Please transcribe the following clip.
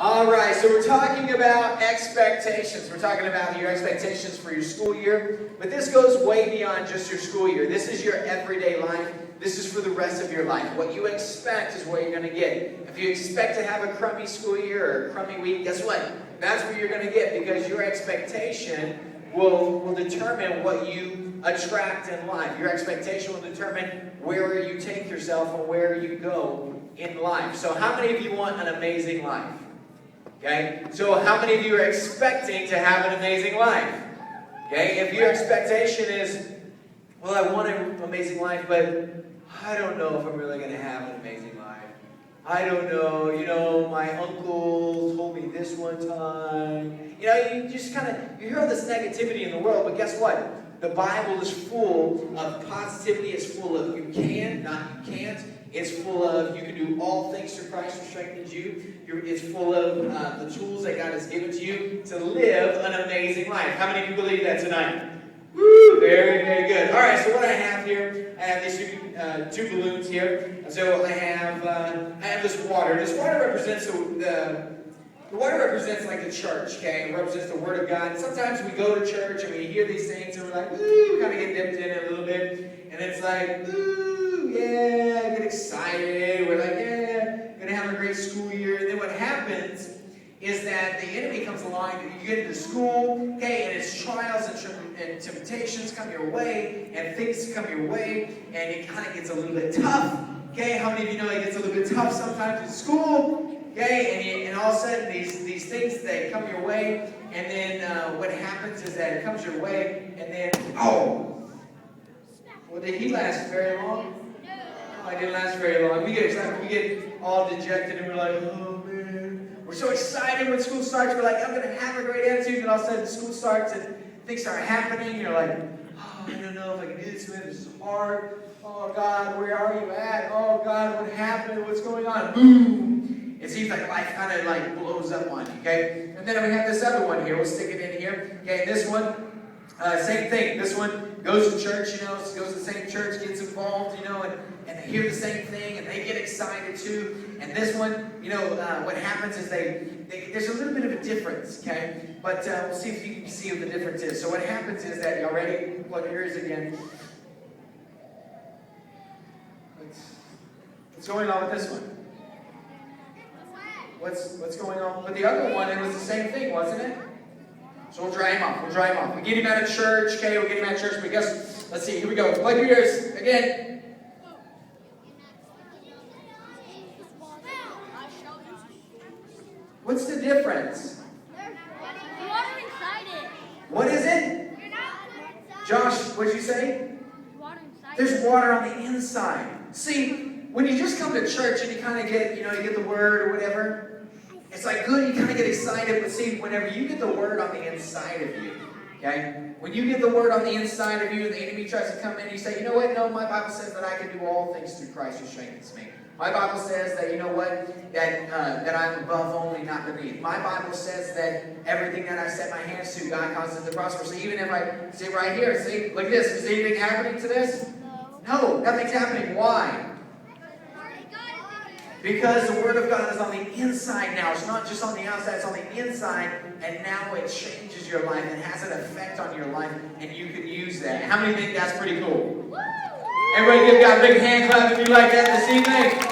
All right, so we're talking about expectations. We're talking about your expectations for your school year, but this goes way beyond just your school year. This is your everyday life. This is for the rest of your life. What you expect is what you're going to get. If you expect to have a crummy school year or a crummy week, guess what? That's what you're going to get, because your expectation will determine what you attract in life. Your expectation will determine where you take yourself and where you go in life. So how many of you want an amazing life? Okay, so how many of you are expecting to have an amazing life? Okay, if your expectation is, well, I want an amazing life, but I don't know if I'm really going to have an amazing life. I don't know, my uncle told me this one time. You just you hear all this negativity in the world, but guess what? The Bible is full of positivity. It's full of you can, not you can't. It's full of you can do all things through Christ who strengthens you. It's full of the tools that God has given to you to live an amazing life. How many of you believe that tonight? Woo! Very, very good. All right, so what I have here, I have these two balloons here. So I have this water. This water represents the water represents like the church, okay? It represents the Word of God. And sometimes we go to church and we hear these things and we're like, woo, we kind of get dipped in it a little bit. And it's like, woo, yeah, get excited. We're like, yeah, gonna have a great school year. And then what happens is that the enemy comes along, you get into school, okay, and it's trials and temptations come your way, and things come your way, and it kind of gets a little bit tough, okay? How many of you know it gets a little bit tough sometimes in school, okay? And all of a sudden, these things, they come your way, and then what happens is that it comes your way, and then, oh! Well, did he last very long? No, I didn't last very long. We get excited, we get all dejected, and we're like, oh, man. We're so excited when school starts. We're like, I'm going to have a great attitude. And all of a sudden, school starts and things start happening. You're like, oh, I don't know if I can do this, man. This is hard. Oh, God, where are you at? Oh, God, what happened? What's going on? Boom. It seems like life kind of blows up on you, okay? And then we have this other one here. We'll stick it in here. Okay, this one, same thing. This one goes to church, goes to the same church, gets involved, and they hear the same thing, and they get excited too. And this one, what happens is there's a little bit of a difference, okay? But we'll see if you can see what the difference is. So what happens is that, y'all ready? Plug your ears again. What's going on with this one? What's going on with the other one? It was the same thing, wasn't it? So we'll dry him off. We get him out of church, okay? We'll get him out of church, but let's see, here we go. Plug your ears again. What's the difference? Water inside it. What is it? Josh, what'd you say? Water inside. There's water on the inside. See, when you just come to church and you kind of get, you get the word or whatever, it's like good, you kind of get excited, but see, whenever you get the word on the inside of you, okay? When you get the word on the inside of you and the enemy tries to come in, you say, you know what? No, my Bible says that I can do all things through Christ who strengthens me. My Bible says that, that I'm above only, not beneath. My Bible says that everything that I set my hands to, God causes it to prosper. So even if I say right here, see, look at this. Is anything happening to this? No, nothing's happening. Why? Because the Word of God is on the inside now. It's not just on the outside, it's on the inside. And now it changes your life and has an effect on your life. And you can use that. How many think that's pretty cool? Everybody give God a big hand clap if you like that this evening.